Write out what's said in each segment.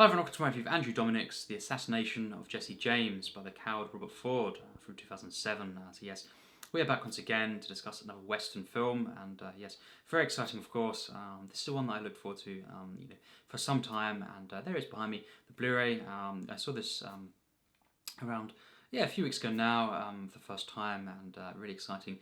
Hello everyone, welcome to my review of Andrew Dominik's The Assassination of Jesse James by the coward Robert Ford from 2007. So yes, we are back once again to discuss another Western film, and yes, very exciting of course. This is the one that I looked forward to for some time, and there it is behind me, the Blu-ray. I saw this around a few weeks ago now for the first time, and really exciting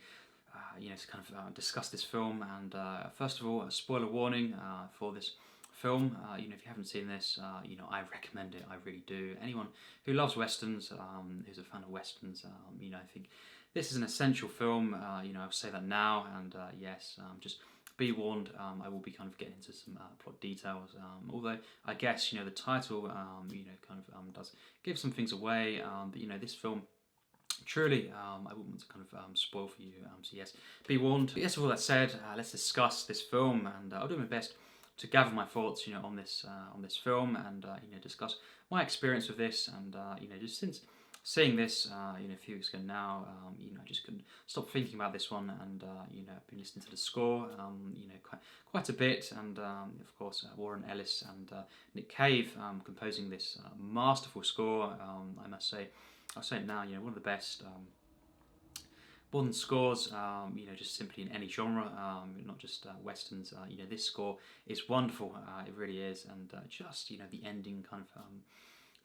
to kind of discuss this film. And first of all, a spoiler warning for this film. If you haven't seen this, I recommend it. I really do. Anyone who loves westerns, who's a fan of westerns, I think this is an essential film. I'll say that now, and yes, just be warned. I will be kind of getting into some plot details. Although I guess the title, does give some things away. But this film. Truly, I wouldn't want to kind of spoil for you. So yes, be warned. But yes, with all that said, let's discuss this film, and I'll do my best to gather my thoughts, on this film, and discuss my experience with this, and just since seeing this, a few weeks ago now, I just couldn't stop thinking about this one, and I've been listening to the score, quite a bit, and of course Warren Ellis and Nick Cave composing this masterful score. I must say, I'll say it now, one of the best. Modern scores, just simply in any genre, not just westerns. This score is wonderful. It really is, and just the ending kind of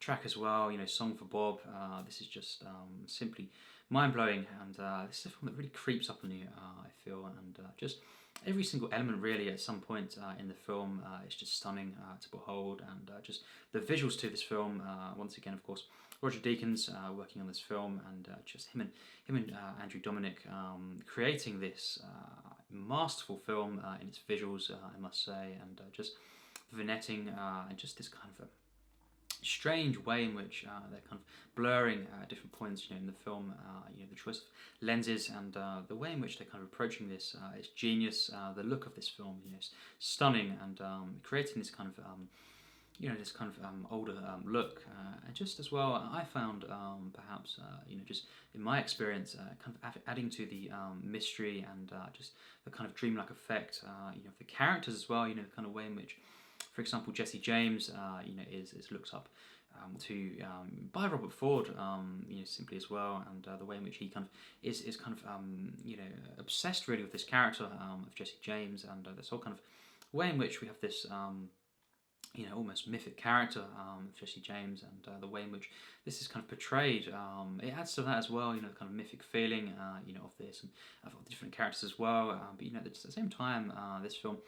track as well. Song for Bob. This is just simply mind blowing, and this is a film that really creeps up on you. I feel, and just every single element really at some point in the film is just stunning to behold, and just the visuals to this film. Once again, of course, Roger Deakins working on this film, and just him and Andrew Dominik creating this masterful film in its visuals, I must say, and just vignetting and just this kind of strange way in which they're kind of blurring at different points in the film. The choice of lenses and the way in which they're kind of approaching this is genius. The look of this film, is stunning, and creating this kind of this kind of older look, and just as well, I found perhaps just in my experience, kind of adding to the mystery and just the kind of dreamlike effect, of the characters as well. The kind of way in which, for example, Jesse James, is looked up to by Robert Ford, simply as well, and the way in which he kind of is kind of obsessed really with this character of Jesse James, and this whole kind of way in which we have this. Almost mythic character of Jesse James, and the way in which this is kind of portrayed, it adds to that as well. The kind of mythic feeling, of this, and of the different characters as well. But at the same time, this film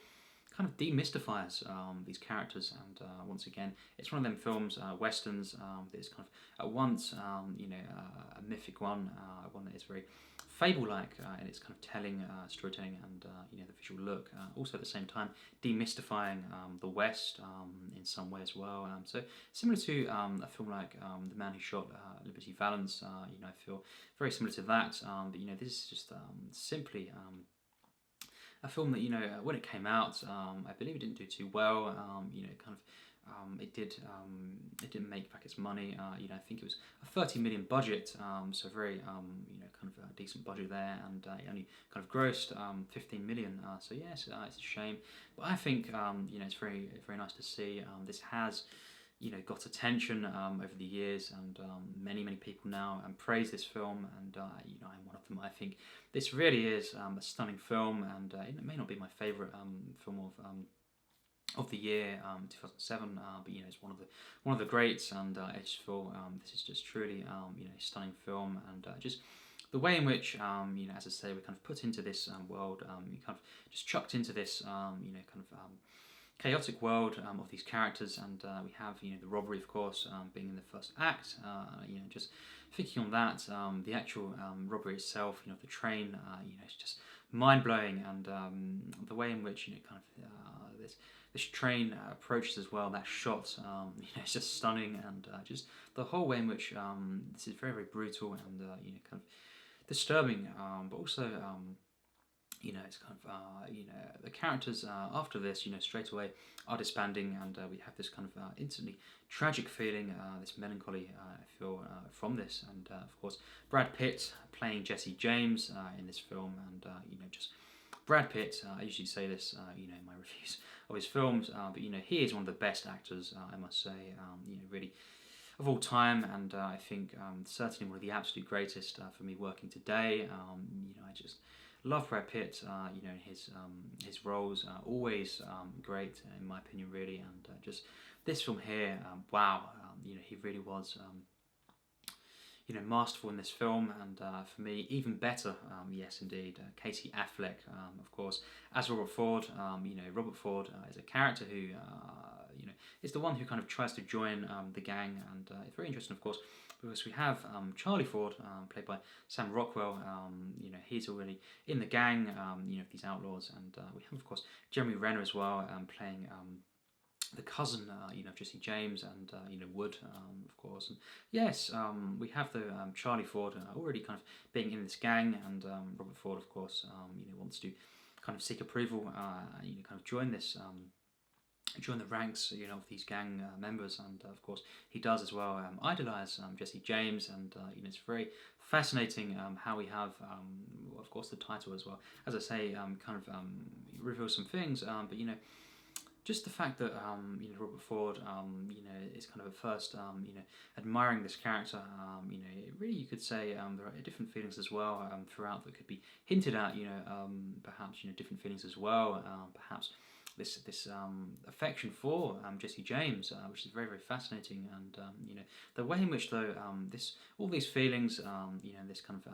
kind of demystifies these characters, and once again, it's one of them films, westerns, that is kind of at once, a mythic one, one that is very fable-like in its kind of telling, storytelling, and the visual look. Also at the same time, demystifying the West in some way as well. So similar to a film like The Man Who Shot Liberty Valance, I feel very similar to that. But this is just simply. A film that when it came out, I believe it didn't do too well. It didn't make back its money. I think it was a 30 million budget, so very kind of a decent budget there, and it only kind of grossed 15 million. So yes, it's a shame, but I think it's very very nice to see. This has got attention over the years, and many people now praise this film, and I'm one of them. I think this really is a stunning film, and it may not be my favourite film of the year, 2007, but it's one of the greats, and I just feel this is just truly a stunning film, and just the way in which as I say, we're kind of put into this world, you kind of just chucked into this chaotic world of these characters, and we have the robbery, of course, being in the first act. Just thinking on that, the actual robbery itself, the train, it's just mind blowing, and the way in which kind of this train approaches as well. That shot, it's just stunning, and just the whole way in which this is very very brutal and kind of disturbing, but also. It's kind of, the characters after this, straight away are disbanding, and we have this kind of instantly tragic feeling, this melancholy, I feel, from this. And of course, Brad Pitt playing Jesse James in this film, and just Brad Pitt, I usually say this, in my reviews of his films, but he is one of the best actors, I must say, really of all time, and I think certainly one of the absolute greatest for me working today. I just love Brad Pitt. His roles are always great in my opinion, really, and just this film here, wow, he really was. Masterful in this film, and for me, even better, yes indeed, Casey Affleck, of course, as Robert Ford. Robert Ford is a character who, is the one who kind of tries to join the gang, and it's very interesting, of course, because we have Charlie Ford, played by Sam Rockwell. He's already in the gang, these outlaws, and we have, of course, Jeremy Renner as well, playing the cousin, Jesse James, and Wood, of course. And yes, we have the Charlie Ford already kind of being in this gang, and Robert Ford, of course, wants to kind of seek approval, kind of join this. Join the ranks, of these gang members, and of course he does as well. Idolise Jesse James, and it's very fascinating how we have, of course, the title as well. As I say, kind of reveals some things, but just the fact that Robert Ford is kind of at first admiring this character, really you could say there are different feelings as well throughout that could be hinted at, perhaps different feelings as well, perhaps this affection for Jesse James, which is very, very fascinating, and the way in which though all these feelings, this kind of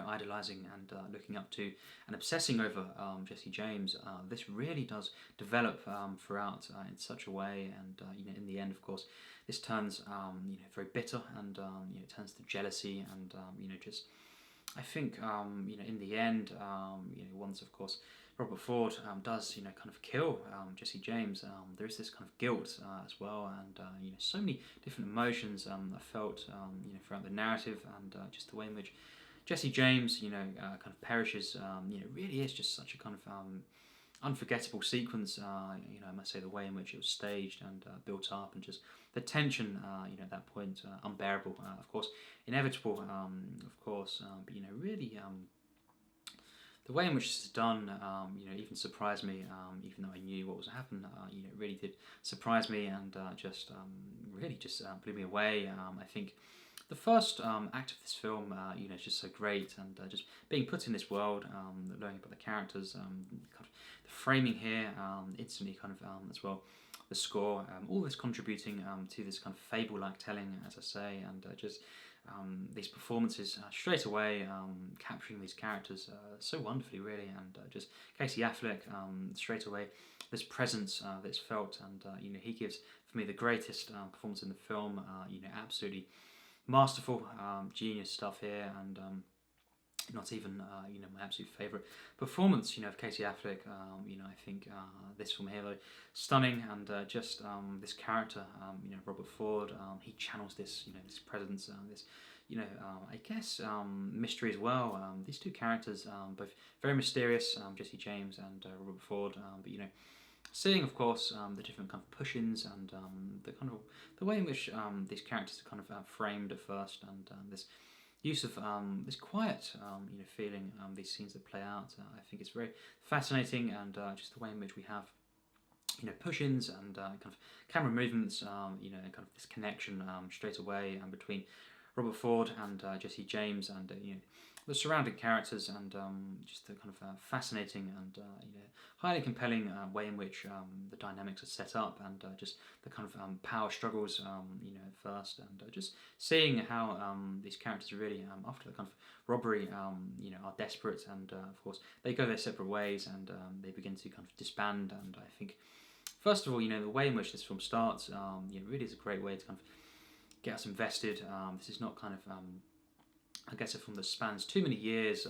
idolising and looking up to and obsessing over Jesse James, this really does develop throughout in such a way, and in the end, of course, this turns very bitter, and it turns to jealousy, and just I think in the end, once, of course, Robert Ford does kind of kill Jesse James, there is this kind of guilt as well, and so many different emotions are felt throughout the narrative, and just the way in which Jesse James kind of perishes, really is just such a kind of unforgettable sequence. I must say the way in which it was staged and built up, and just the tension at that point, unbearable, of course, inevitable, of course, but really the way in which this is done, even surprised me, even though I knew what was to happen. It really did surprise me, and really just blew me away. I think the first act of this film, is just so great, and just being put in this world, learning about the characters, kind of the framing here, instantly kind of as well, the score, all this contributing to this kind of fable-like telling, as I say, and just these performances straight away, capturing these characters so wonderfully, really, and just Casey Affleck straight away, this presence that's felt, and he gives for me the greatest performance in the film. Absolutely masterful, genius stuff here, and not even my absolute favourite performance of Casey Affleck. I think this film here, though, stunning, and just this character, Robert Ford, he channels this this presence, this I guess mystery as well. These two characters, both very mysterious, Jesse James and Robert Ford, but seeing, of course, the different kind of push-ins, and the way in which these characters are kind of framed at first, and this use of this quiet, feeling, these scenes that play out. I think it's very fascinating, and just the way in which we have, push-ins and kind of camera movements, and kind of this connection straight away between Robert Ford and Jesse James, and the surrounding characters, and just the kind of fascinating and highly compelling way in which the dynamics are set up, and just the kind of power struggles, at first, and just seeing how these characters really, after the kind of robbery, are desperate, and of course they go their separate ways, and they begin to kind of disband. And I think, first of all, the way in which this film starts, really is a great way to kind of get us invested. This is not kind of I guess a film that spans too many years,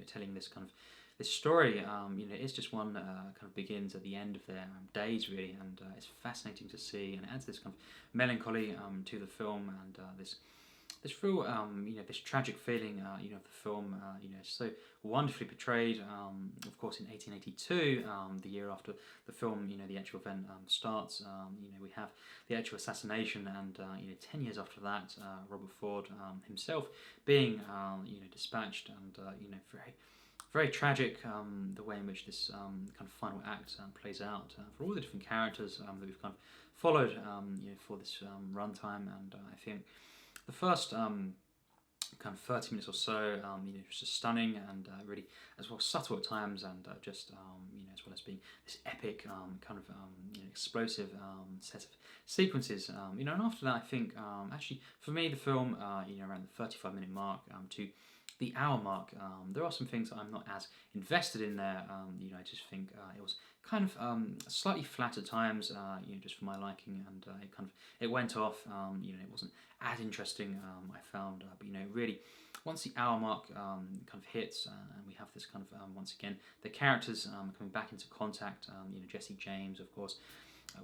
telling this kind of this story. It's just one that kind of begins at the end of their days, really, and it's fascinating to see, and it adds this kind of melancholy to the film, and this real this tragic feeling of the film, so wonderfully portrayed. Of course, in 1882, the year after the film, the actual event starts, we have the actual assassination, and 10 years after that, Robert Ford himself being dispatched, and very, very tragic the way in which this kind of final act plays out for all the different characters that we've kind of followed for this runtime, and I think the first kind of 30 minutes or so, it's just stunning and really as well subtle at times, and just as well as being this epic kind of explosive set of sequences, and after that I think actually for me the film around the 35-minute mark to the hour mark, there are some things that I'm not as invested in there. I just think it was kind of slightly flat at times, just for my liking, and it went off. It wasn't as interesting. I found, but really, once the hour mark kind of hits, and we have this kind of once again the characters coming back into contact. Jesse James, of course,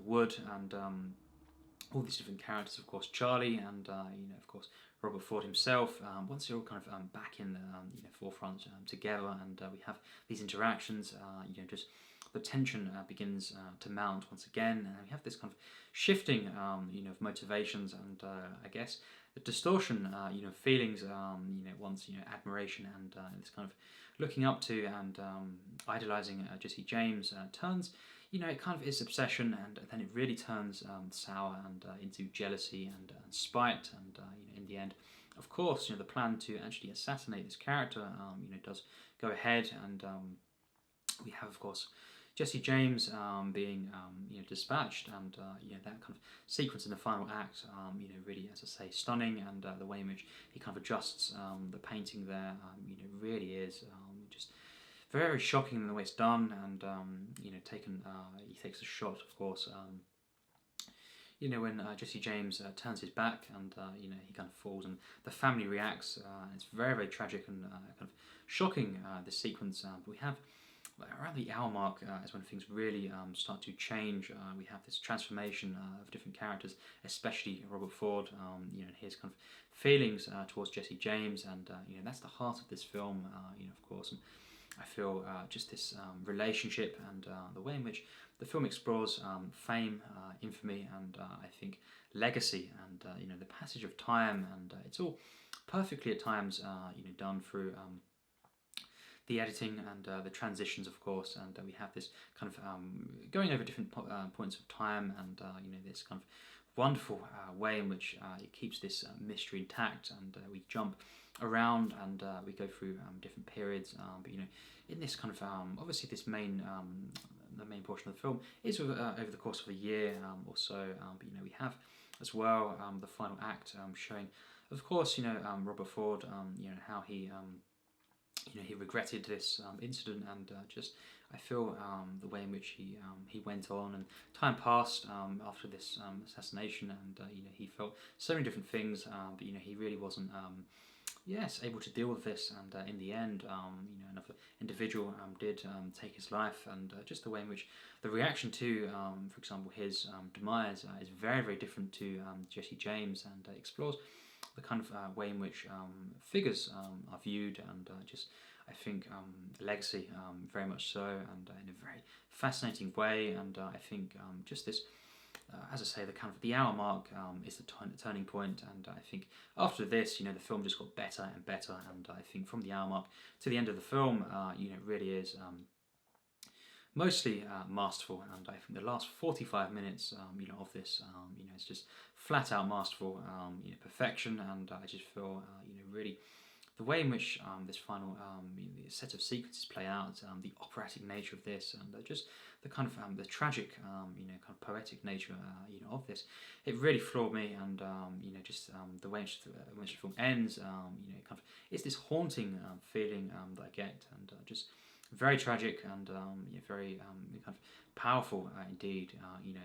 Wood, and all these different characters, of course, Charlie, and of course, Robert Ford himself. Once they're all kind of back in the forefront together, and we have these interactions, just the tension begins to mount once again, and we have this kind of shifting, of motivations, and I guess the distortion, feelings, once admiration and this kind of looking up to and idolizing Jesse James turns. It kind of is obsession, and then it really turns sour and into jealousy and spite, and in the end, of course, the plan to actually assassinate this character, does go ahead, and we have, of course, Jesse James being dispatched, and that kind of sequence in the final act, really, as I say, stunning, and the way in which he kind of adjusts the painting there, really is just very, very shocking in the way it's done, and he takes a shot, of course, when Jesse James turns his back, and he kind of falls, and the family reacts, and it's very, very tragic and kind of shocking, this sequence. But we have around the hour mark is when things really start to change. We have this transformation of different characters, especially Robert Ford, and his kind of feelings towards Jesse James, and that's the heart of this film, of course. And I feel just this relationship, and the way in which the film explores fame, infamy, and I think legacy, and the passage of time, and it's all perfectly at times done through the editing and the transitions, of course, and we have this kind of going over different points of time, and this kind of wonderful way in which it keeps this mystery intact, and we jump around, and we go through different periods, but in this kind of obviously this main the main portion of the film is over the course of a year or so, but we have as well the final act showing, of course, Robert Ford, how he he regretted this incident, and just I feel the way in which he went on, and time passed after this assassination, and he felt so many different things, but he really wasn't able to deal with this, and in the end, another individual did take his life, and just the way in which the reaction to, for example, his demise is very, very different to Jesse James, and explores the kind of way in which figures are viewed, and just I think legacy very much so, and in a very fascinating way, and I think just this. As I say, the kind of the hour mark is the turning point, and I think after this, the film just got better and better, and I think from the hour mark to the end of the film, it really is mostly masterful, and I think the last 45 minutes, of this, it's just flat out masterful, perfection, and I just feel, really. The way in which this final set of sequences play out, the operatic nature of this, and just the kind of the tragic, kind of poetic nature, of this, it really floored me, and just the way in which the film ends, kind of it's this haunting feeling that I get, and just very tragic, and very kind of powerful indeed.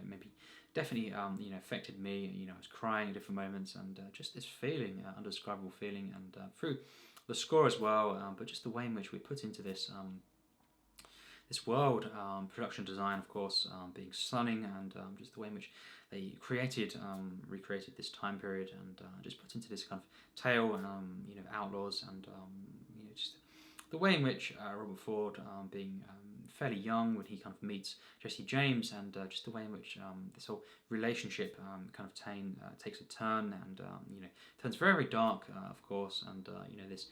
Maybe definitely affected me. I was crying at different moments, and just this feeling, undescribable feeling, and through the score as well, but just the way in which we put into this this world, production design, of course, being stunning, and just the way in which they recreated this time period, and just put into this kind of tale, outlaws, and just the way in which Robert Ford, being fairly young when he kind of meets Jesse James, and just the way in which this whole relationship kind of takes a turn, and turns very, very dark, of course, and this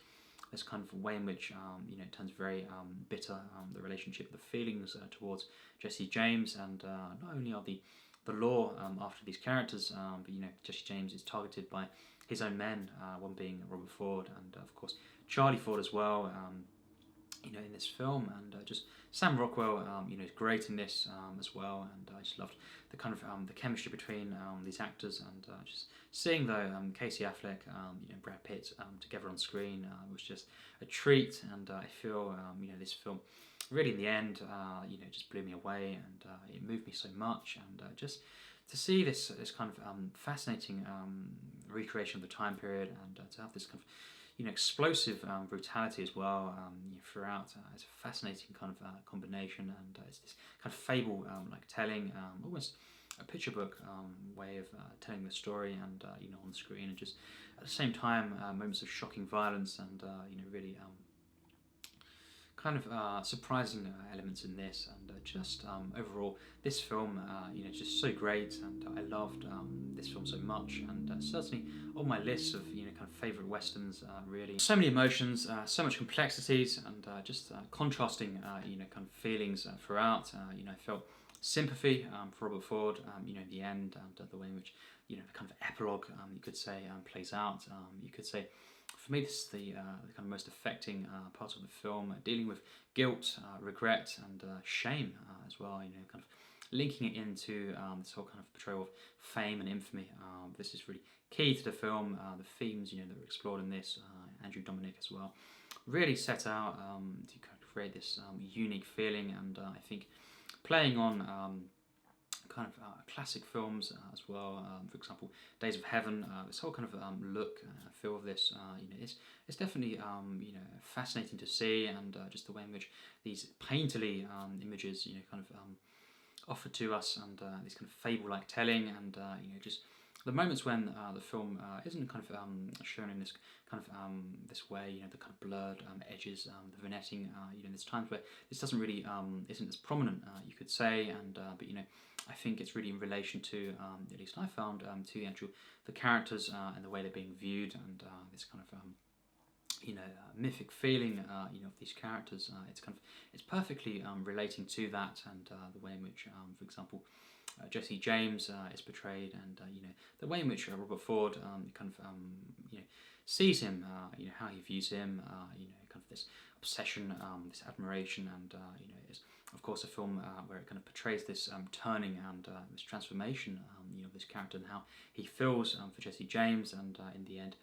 this kind of way in which you know, it turns very bitter, the relationship, the feelings towards Jesse James, and not only are the law after these characters, but you know, Jesse James is targeted by his own men, one being Robert Ford, and of course Charlie Ford as well. You know, in this film, and just Sam Rockwell, you know, is great in this as well, and I just loved the kind of the chemistry between these actors, and just seeing though Casey Affleck, you know, Brad Pitt together on screen was just a treat, and I feel you know, this film really in the end, you know, just blew me away, and it moved me so much, and just to see this kind of fascinating recreation of the time period, and to have this kind of, you know, explosive brutality as well, you know, throughout. It's a fascinating kind of combination, and it's this kind of fable like telling, almost a picture book way of telling the story, and you know, on the screen, and just at the same time moments of shocking violence, and you know, really kind of surprising elements in this, and just overall this film, you know, is just so great, and I loved this film so much, and certainly on my list of, you know, kind of favourite westerns. Really, so many emotions, so much complexities, and just contrasting, you know, kind of feelings throughout. You know, I felt sympathy for Robert Ford, you know, in the end, and the way in which, you know, the kind of epilogue, you could say, plays out. You could say, for me, this is the kind of most affecting part of the film, dealing with guilt, regret, and shame as well. You know, kind of linking it into this whole kind of portrayal of fame and infamy. This is really key to the film. The themes, you know, that were explored in this, Andrew Dominik as well, really set out to kind of create this unique feeling, and I think playing on kind of classic films as well. For example, Days of Heaven. This whole kind of look, feel of this, you know, it's definitely you know, fascinating to see, and just the way in which these painterly images, you know, kind of offered to us, and this kind of fable-like telling, and you know, just the moments when the film isn't kind of shown in this kind of this way, you know, the kind of blurred edges, the vignetting, you know, there's times where this doesn't really isn't as prominent, you could say, and but you know, I think it's really in relation to, at least I found, to the characters and the way they're being viewed, and this kind of you know, mythic feeling, you know, of these characters. It's perfectly relating to that, and the way in which, for example, Jesse James is portrayed, and you know, the way in which Robert Ford kind of you know, sees him, you know, how he views him, you know, kind of this obsession, this admiration, and you know, it's of course a film where it kind of portrays this turning and this transformation, you know, of this character, and how he feels for Jesse James, and in the end,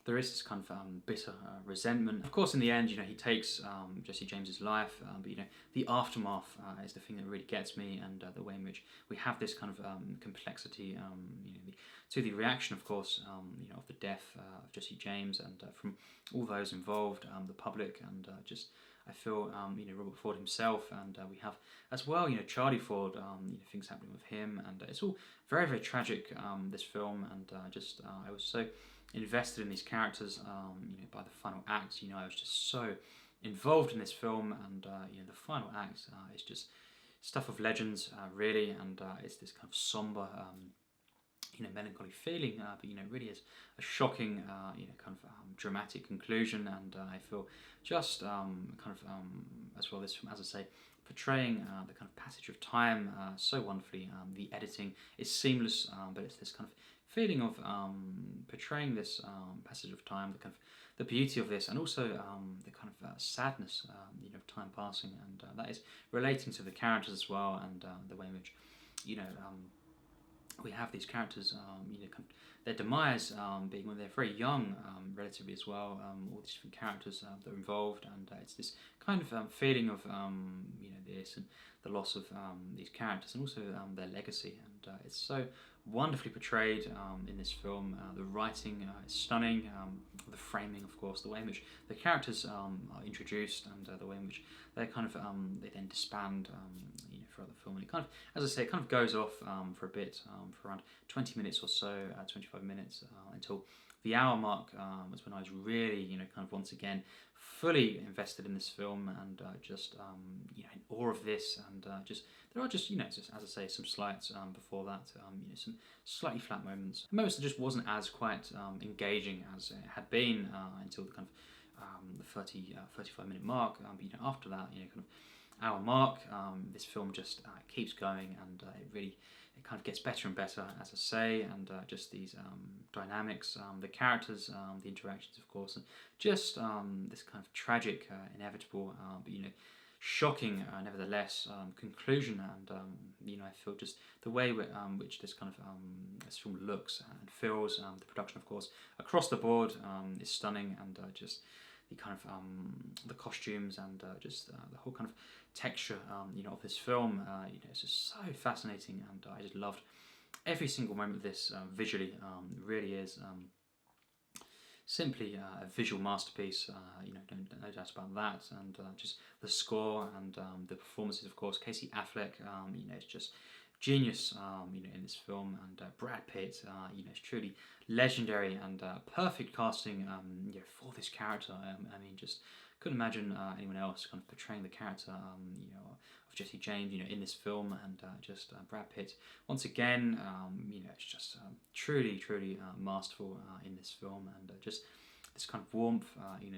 there is this kind of bitter resentment. Of course, in the end, you know, he takes Jesse James's life, but you know, the aftermath is the thing that really gets me, and the way in which we have this kind of complexity, you know, to the reaction, of course, you know, of the death of Jesse James, and from all those involved, the public, and just I feel, you know, Robert Ford himself, and we have as well, you know, Charlie Ford, you know, things happening with him, and it's all very, very tragic, this film, and just I was so invested in these characters, you know, by the final act, you know, I was just so involved in this film, and you know, the final act is just stuff of legends, really, and it's this kind of somber, you know, melancholy feeling, but you know, really is a shocking, you know, kind of dramatic conclusion, and I feel just kind of as well, this film, as I say, portraying the kind of passage of time so wonderfully. The editing is seamless, but it's this kind of feeling of portraying this passage of time, the kind of the beauty of this, and also the kind of sadness, you know, of time passing, and that is relating to the characters as well, and the way in which, you know, we have these characters, you know, kind of their demise being when they're very young, relatively as well. All these different characters that are involved, and it's this kind of feeling of, you know, this and the loss of these characters, and also their legacy, and it's so wonderfully portrayed in this film. The writing is stunning, the framing, of course, the way in which the characters are introduced, and the way in which they kind of they then disband, you know, throughout the film. And it kind of, as I say, it kind of goes off for a bit, for around 20 minutes or so, 25 minutes, until the hour mark was when I was really, you know, kind of once again fully invested in this film, and just you know, in awe of this, and just there are just, you know, just, as I say, some slights before that, you know, some slightly flat moments that just wasn't as quite engaging as it had been until the kind the 35-minute mark. But after that, kind of hour mark, this film just keeps going, and it kind of gets better and better, as I say, and just these dynamics, the characters, the interactions, of course, and just this kind of tragic, inevitable, but shocking, nevertheless, conclusion, and I feel just the way which this kind of this film looks and feels, the production, of course, across the board is stunning, and just the kind of the costumes, and just the whole kind of texture, of this film, it's just so fascinating, and I just loved every single moment of this visually. It really is. Simply a visual masterpiece, no doubt about that, and just the score and the performances, of course. Casey Affleck, it's just genius, in this film, and Brad Pitt, it's truly legendary, and perfect casting, for this character. I mean, just couldn't imagine anyone else kind of portraying the character, of Jesse James, in this film, and just Brad Pitt once again. It's just truly masterful in this film, and just this kind of warmth,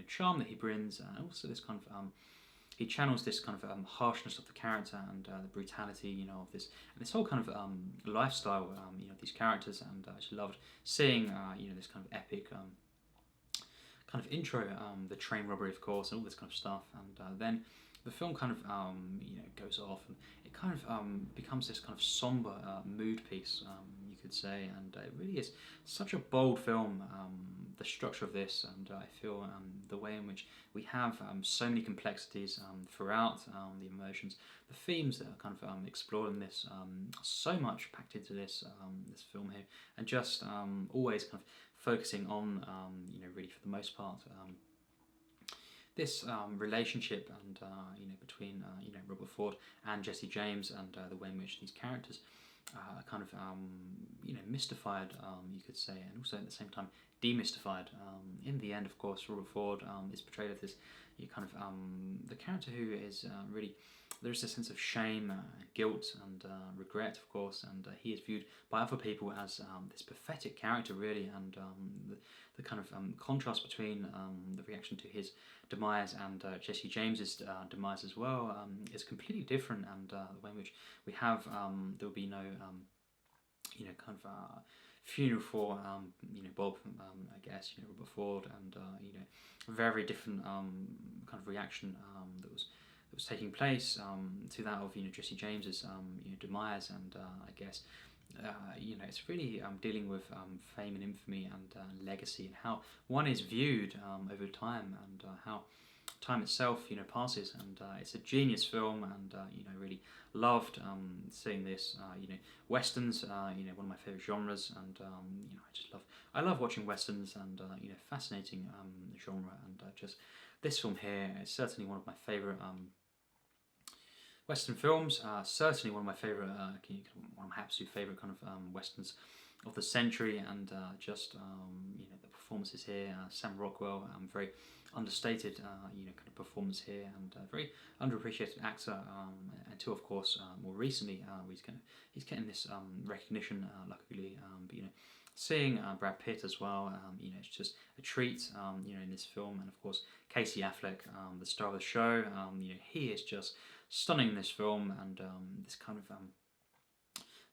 charm that he brings, and also this kind of he channels this kind of harshness of the character, and the brutality, of this whole kind of lifestyle, these characters, and I just loved seeing, this kind of epic. Kind of intro, the train robbery, of course, and all this kind of stuff, and then the film kind of goes off, and it kind of becomes this kind of somber mood piece, you could say, and it really is such a bold film. The structure of this, and I feel the way in which we have so many complexities throughout, the emotions, the themes that are kind of explored in this, so much packed into this this film here, and just always kind of focusing on, really for the most part, this relationship, and between Robert Ford and Jesse James, and the way in which these characters are kind of mystified, you could say, and also at the same time demystified. In the end, of course, Robert Ford is portrayed as this kind of the character who is really, there's a sense of shame, guilt, and regret, of course, and he is viewed by other people as this pathetic character, really, and the kind of contrast between the reaction to his demise and Jesse James's demise as well is completely different, and the way in which we have there will be no kind of funeral for Bob, I guess, Robert Ford, and very different kind of reaction that was taking place to that of Jesse James's demise, and I guess it's really dealing with fame and infamy, and legacy, and how one is viewed over time, and how time itself passes, and it's a genius film, and really loved seeing this. Westerns, one of my favorite genres, and I love watching westerns, and fascinating genre, and just this film here is certainly one of my favorite Western films. Certainly one of my favorite, one of my absolute favorite kind of westerns of the century, and just the performances here. Sam Rockwell, very understated, kind of performance here, and very underappreciated actor. Until, of course, more recently, he's getting this recognition, luckily. But seeing Brad Pitt as well, it's just a treat. In this film, and of course Casey Affleck, the star of the show. He is just stunning in this film, and this kind of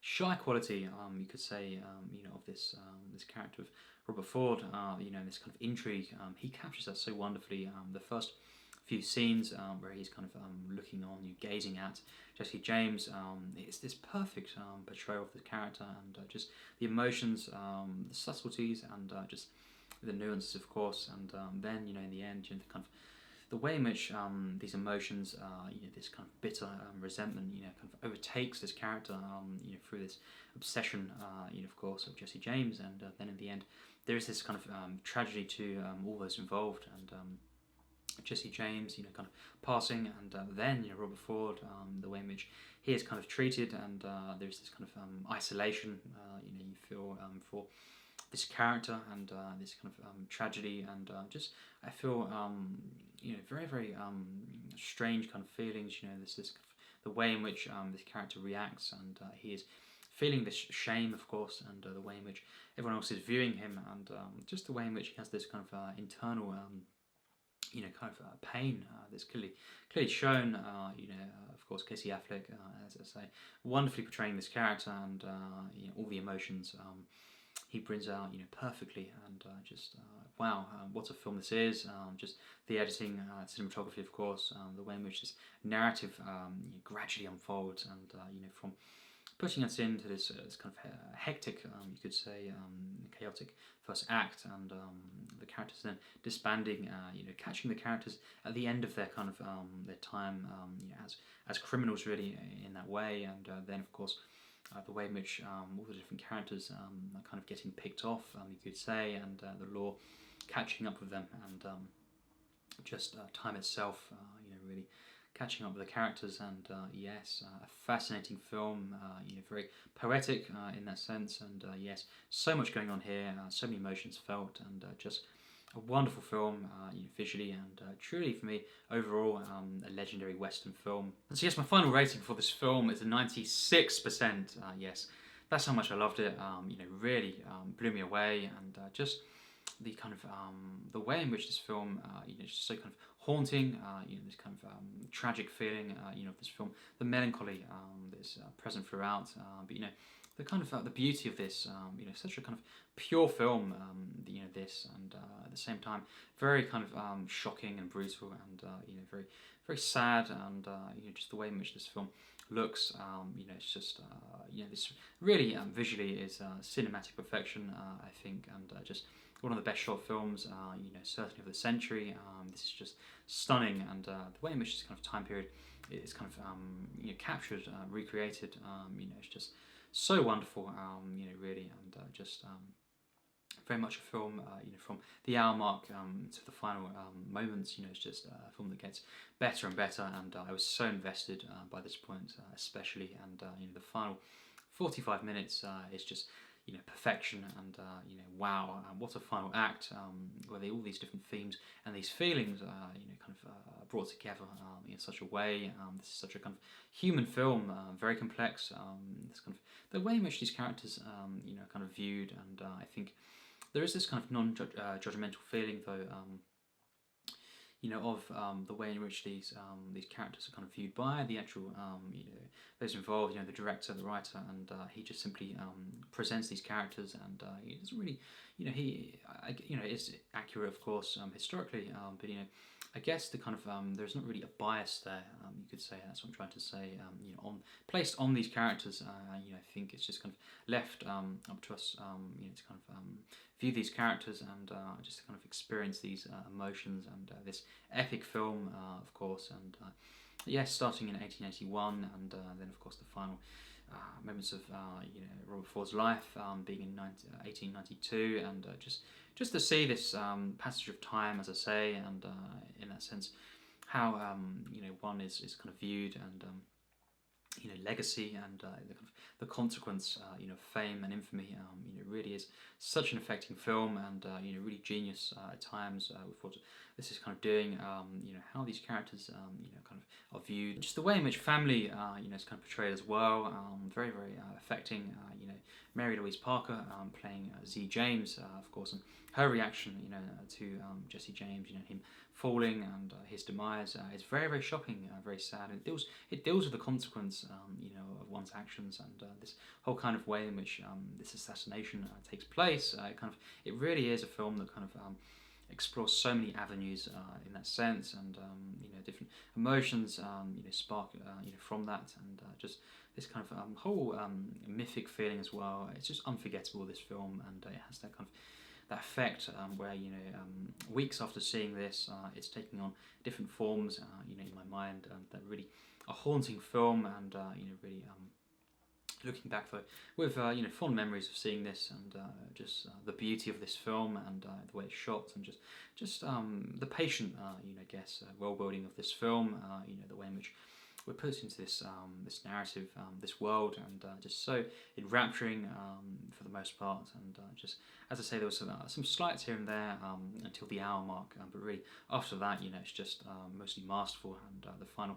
shy quality, you could say, of this this character of Robert Ford, this kind of intrigue, he captures that so wonderfully. The first few scenes where he's kind of looking on, gazing at Jesse James, it's this perfect portrayal of the character, and just the emotions, the subtleties, and just the nuances, of course, and then in the end, the kind of the way in which these emotions, this kind of bitter resentment, kind of overtakes this character, through this obsession, of course, of Jesse James, and then in the end, there is this kind of tragedy to all those involved, and Jesse James, kind of passing, and then Robert Ford, the way in which he is kind of treated, and there's this kind of isolation, you feel for this character, and this kind of tragedy, and just I feel very very strange kind of feelings. This the way in which this character reacts, and he is feeling this shame, of course, and the way in which everyone else is viewing him, and just the way in which he has this kind of internal kind of pain that's clearly shown. Of course, Casey Affleck, as I say, wonderfully portraying this character, and all the emotions he brings out, perfectly. And wow, what a film this is! Just the editing, cinematography, of course, the way in which this narrative gradually unfolds, and from putting us into this kind of hectic, you could say, chaotic first act, and the characters then disbanding, catching the characters at the end of their kind of their time, as criminals, really, in that way, and then of course the way in which all the different characters are kind of getting picked off, you could say, and the law catching up with them, and time itself, really catching up with the characters, and yes, a fascinating film, very poetic in that sense, and yes, so much going on here, so many emotions felt, and just a wonderful film, visually, and truly for me overall a legendary Western film. And so yes, my final rating for this film is a 96%. Yes, that's how much I loved it. Really blew me away, and just the kind of the way in which this film, just so kind of haunting, this kind of tragic feeling, of this film, the melancholy that's present throughout, but the kind of the beauty of this, such a kind of pure film, this, and at the same time very kind of shocking and brutal, and very very sad, and just the way in which this film looks, it's just this really visually is cinematic perfection, I think, and just one of the best shot films, certainly of the century. This is just stunning, and the way in which this kind of time period is kind of captured, recreated, it's just so wonderful, really, and very much a film, from the hour mark to the final moments. It's just a film that gets better and better, and I was so invested by this point, especially, and the final 45 minutes is just perfection, and wow, what a final act, where all these different themes and these feelings kind of brought together in such a way. This is such a kind of human film, very complex, this kind of the way in which these characters kind of viewed, and I think there is this kind of non-judgmental feeling, though, of the way in which these characters are kind of viewed by the actual those involved, the director, the writer, and he just simply presents these characters, and he doesn't really, it's accurate, of course, historically, but I guess the kind of there's not really a bias there, you could say. That's what I'm trying to say. Placed on these characters, I think it's just kind of left up to us, to kind of view these characters, and just to kind of experience these emotions, and this epic film, of course, and yes, starting in 1881, and then of course the final moments of Robert Ford's life, being in 1892, and just to see this passage of time, as I say, and in that sense, how one is kind of viewed, and legacy, and the kind of the consequence, fame and infamy. Really is such an affecting film, and really genius at times with what this is kind of doing. How these characters, kind of are viewed. Just the way in which family, is kind of portrayed as well. Very very affecting. Mary-Louise Parker playing Z James, of course, and her reaction, to Jesse James, him falling, and his demise, is very very shocking, very sad, and it deals with the consequence, of one's actions, and this whole kind of way in which this assassination takes place. It really is a film that kind of explores so many avenues in that sense, and different emotions spark from that, and just this kind of whole mythic feeling as well. It's just unforgettable, this film, and it has that kind of that effect where weeks after seeing this, it's taking on different forms in my mind, that really a haunting film, and really looking back with fond memories of seeing this, and just the beauty of this film, and the way it's shot, and just the patient world building of this film, the way in which we're put into this this narrative, this world, and just so enrapturing for the most part, and just as I say, there was some slights here and there until the hour mark, but really after that, it's just mostly masterful, and the final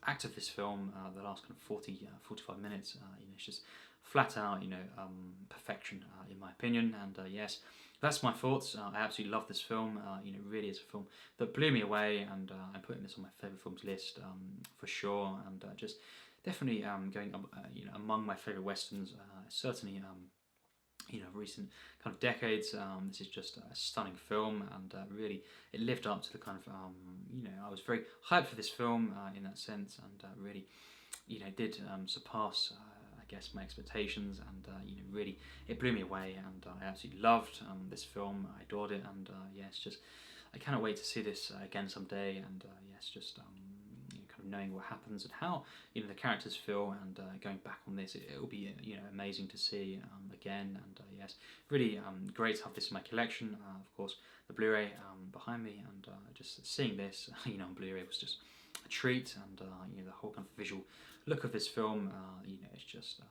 act of this film, the last kind of 45 minutes, it's just flat out, perfection in my opinion. And yes, that's my thoughts. I absolutely love this film. Really is a film that blew me away, and I'm putting this on my favourite films list for sure. And just definitely going among my favourite westerns. Certainly. Recent kind of decades. This is just a stunning film, and really it lived up to the kind of I was very hyped for this film in that sense, and really did surpass I guess my expectations, and really it blew me away, and I absolutely loved this film. I adored it, and yes, just I cannot wait to see this again someday, and yes, just kind of knowing what happens and how the characters feel, and going back on this, it will be amazing to see again, and yes, really great to have this in my collection. Of course, the Blu-ray behind me, and just seeing this on Blu-ray was just a treat, and the whole kind of visual look of this film, it's just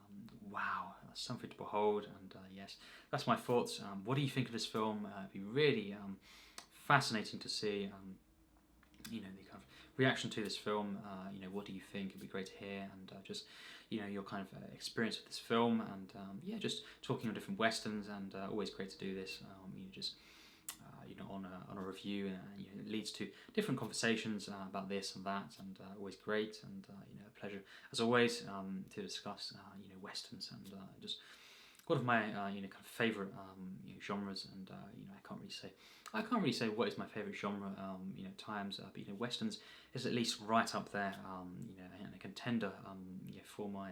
wow, something to behold. And yes, that's my thoughts. What do you think of this film? It'd be really fascinating to see the kind of reaction to this film. What do you think? It'd be great to hear, and just your kind of experience with this film, and yeah, just talking on different westerns, and always great to do this. Just on a review, and it leads to different conversations about this and that, and always great, and a pleasure as always to discuss westerns, and just one of my kind of favourite genres, and I can't really say what is my favourite genre times, but westerns is at least right up there, and a contender for my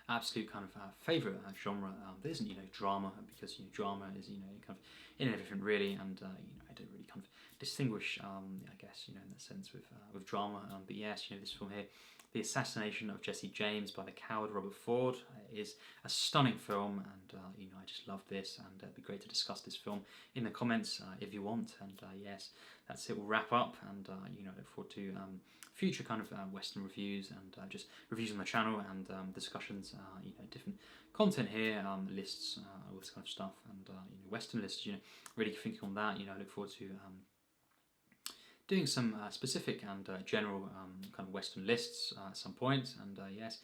absolute kind of favourite genre. There isn't drama, because drama is kind of in a different really, and I don't really kind of distinguish I guess in that sense with drama. But yes, this film here, The Assassination of Jesse James by the coward Robert Ford, is a stunning film, and I just love this, and it'd be great to discuss this film in the comments if you want. And yes, that's it. We'll wrap up, and I look forward to future kind of Western reviews, and just reviews on the channel, and discussions, different content here, lists, all this kind of stuff, and Western lists. Really thinking on that. I look forward to doing some specific and general kind of Western lists at some point, and yes,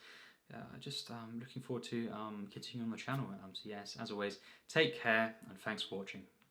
just looking forward to continuing on the channel. So yes, as always, take care, and thanks for watching.